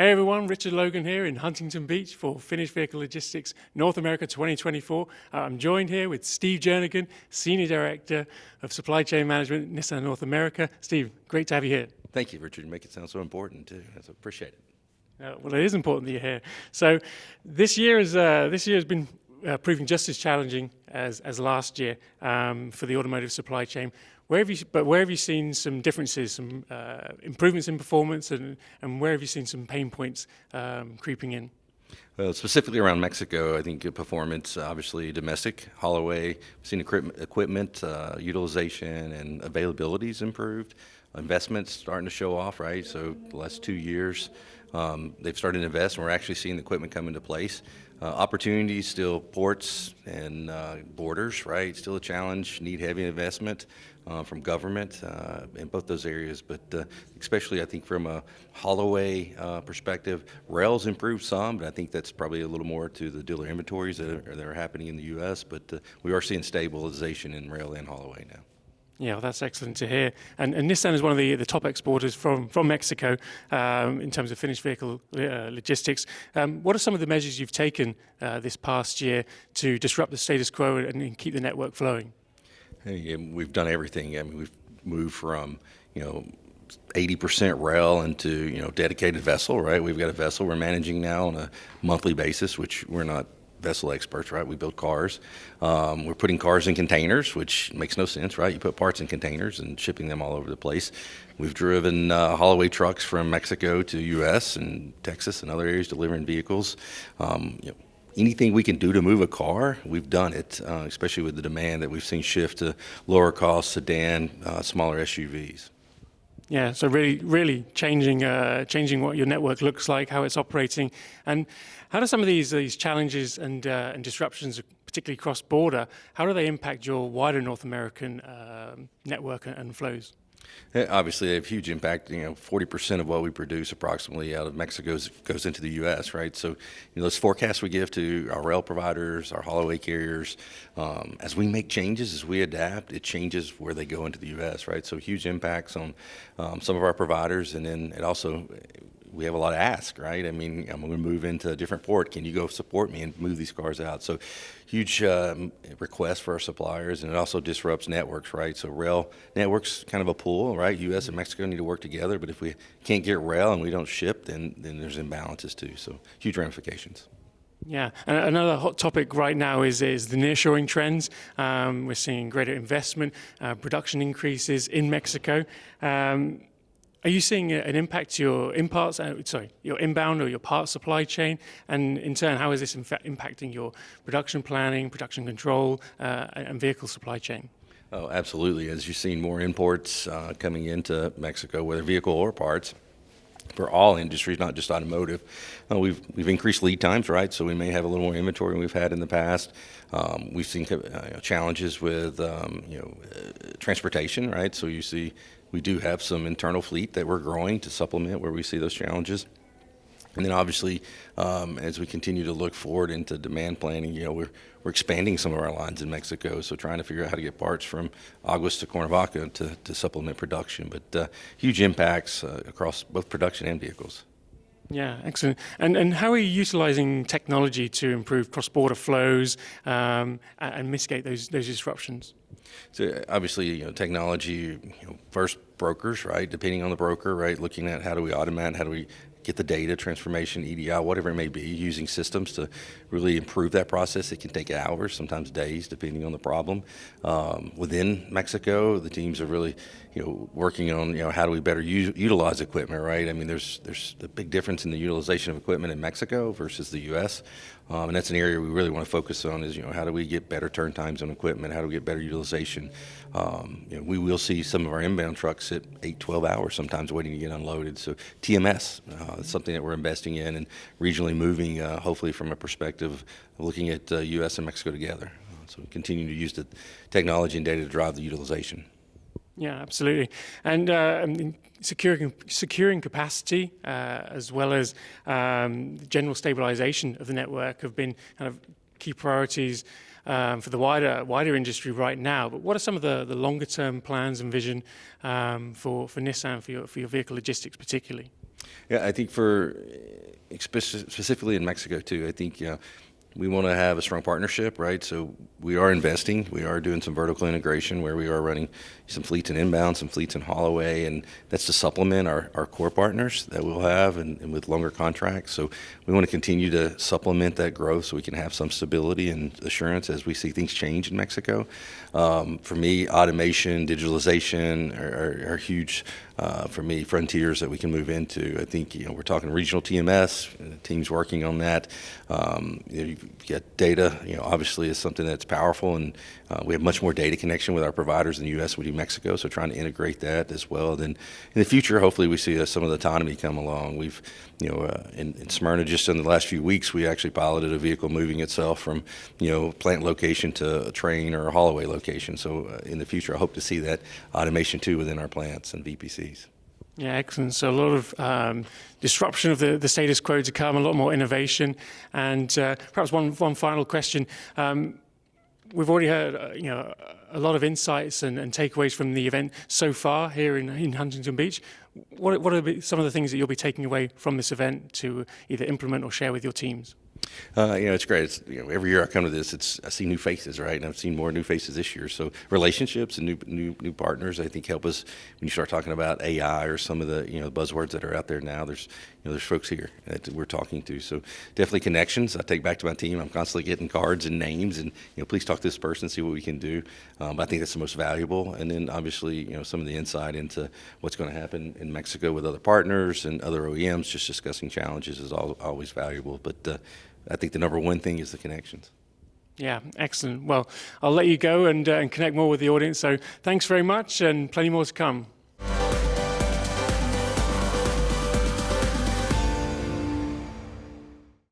Hey everyone, Richard Logan here in Huntington Beach for Finished Vehicle Logistics North America 2024. I'm joined here with Steve Jernigan, Senior Director of Supply Chain Management, Nissan North America. Steve, great to have you here. Thank you, Richard. You make it sound so important too. I appreciate it. Well, it is important that you're here. So this year has been proving just as challenging as last year for the automotive supply chain. Where have you seen some differences, some improvements in performance, and where have you seen some pain points creeping in? Well, specifically around Mexico, I think good performance, obviously domestic, haul away. We've seen equipment utilization and availability has improved. Investments starting to show off, right? So the last 2 years, they've started to invest, and we're actually seeing the equipment come into place. Opportunities still, ports and borders, right? Still a challenge. Need heavy investment from government in both those areas, but especially I think from a haul-away perspective, rail's improved some, but I think that's probably a little more to the dealer inventories that are happening in the U.S. But we are seeing stabilization in rail and haul-away now. Yeah, well, that's excellent to hear. And Nissan is one of the top exporters from Mexico in terms of finished vehicle logistics. What are some of the measures you've taken this past year to disrupt the status quo and keep the network flowing? Hey, we've done everything. I mean, we've moved from 80% rail into dedicated vessel, right? We've got a vessel we're managing now on a monthly basis, which we're not vessel experts, right? We build cars. We're putting cars in containers, which makes no sense, right? You put parts in containers and shipping them all over the place. We've driven haul-away trucks from Mexico to U.S. and Texas and other areas delivering vehicles. Anything we can do to move a car, we've done it, especially with the demand that we've seen shift to lower cost sedan, smaller SUVs. Yeah, so really changing what your network looks like, how it's operating, and how do some of these challenges and disruptions, particularly cross-border, how do they impact your wider North American network and flows? Obviously, they have huge impact. 40% of what we produce approximately out of Mexico goes into the U.S., right? So, those forecasts we give to our rail providers, our haul-away carriers, as we make changes, as we adapt, it changes where they go into the U.S., right? So, huge impacts on some of our providers, and then it also, we have a lot of ask, right? I mean, I'm going to move into a different port. Can you go support me and move these cars out? So huge request for our suppliers, and it also disrupts networks, right? So rail networks kind of a pool, right? U.S. and Mexico need to work together, but if we can't get rail and we don't ship, then there's imbalances too. So huge ramifications. Yeah, and another hot topic right now is the nearshoring trends. We're seeing greater investment, production increases in Mexico. Are you seeing an impact to your your inbound or your parts supply chain? And in turn, how is this impacting your production planning, production control, and vehicle supply chain? Oh, absolutely. As you've seen more imports coming into Mexico, whether vehicle or parts, for all industries, not just automotive, we've increased lead times, right? So we may have a little more inventory than we've had in the past. We've seen challenges with transportation, right? So you see, we do have some internal fleet that we're growing to supplement where we see those challenges. And then obviously, as we continue to look forward into demand planning, we're expanding some of our lines in Mexico, so trying to figure out how to get parts from Aguas to Cuernavaca to supplement production. But huge impacts across both production and vehicles. Yeah, excellent. And how are you utilizing technology to improve cross-border flows and mitigate those disruptions? So obviously, technology, first brokers, right? Depending on the broker, right? Looking at how do we automate, how do we get the data transformation, EDI, whatever it may be, using systems to really improve that process. It can take hours, sometimes days, depending on the problem. Within Mexico, the teams are really, working on, how do we better utilize equipment, right? I mean, there's a big difference in the utilization of equipment in Mexico versus the U.S., and that's an area we really want to focus on is, how do we get better turn times on equipment? How do we get better utilization? We will see some of our inbound trucks sit 8, 12 hours sometimes waiting to get unloaded. So TMS, it's something that we're investing in and regionally moving, hopefully from a perspective of looking at U.S. and Mexico together. So continuing to use the technology and data to drive the utilization. Yeah, absolutely. And securing capacity as well as general stabilization of the network have been kind of key priorities for the wider industry right now. But what are some of the longer term plans and vision for Nissan, for your vehicle logistics particularly? Yeah, I think for specifically in Mexico too, I think we want to have a strong partnership, right? So we are investing. We are doing some vertical integration where we are running some fleets in inbound, some fleets in haul away, and that's to supplement our core partners that we'll have and with longer contracts. So we want to continue to supplement that growth so we can have some stability and assurance as we see things change in Mexico. For me, automation, digitalization are huge, for me, frontiers that we can move into. I think, we're talking regional TMS, teams working on that. You get data, obviously is something that's powerful, and we have much more data connection with our providers in the U.S. we do Mexico, so trying to integrate that as well. Then in the future, hopefully we see some of the autonomy come along. We've, in Smyrna, just in the last few weeks, we actually piloted a vehicle moving itself from, plant location to a train or a haul away location. So in the future, I hope to see that automation too within our plants and VPCs. Yeah, excellent. So a lot of disruption of the status quo to come, a lot more innovation. And perhaps one final question. We've already heard a lot of insights and takeaways from the event so far here in Huntington Beach. What are some of the things that you'll be taking away from this event to either implement or share with your teams? It's great. It's, every year I come to this, I see new faces, right? And I've seen more new faces this year. So relationships and new partners, I think, help us when you start talking about AI or some of the buzzwords that are out there now. There's folks here that we're talking to. So definitely connections. I take back to my team. I'm constantly getting cards and names, and please talk to this person, see what we can do. I think that's the most valuable. And then obviously, some of the insight into what's going to happen in Mexico with other partners and other OEMs. Just discussing challenges is always valuable. But I think the number one thing is the connections. Yeah, excellent. Well, I'll let you go and connect more with the audience. So thanks very much, and plenty more to come.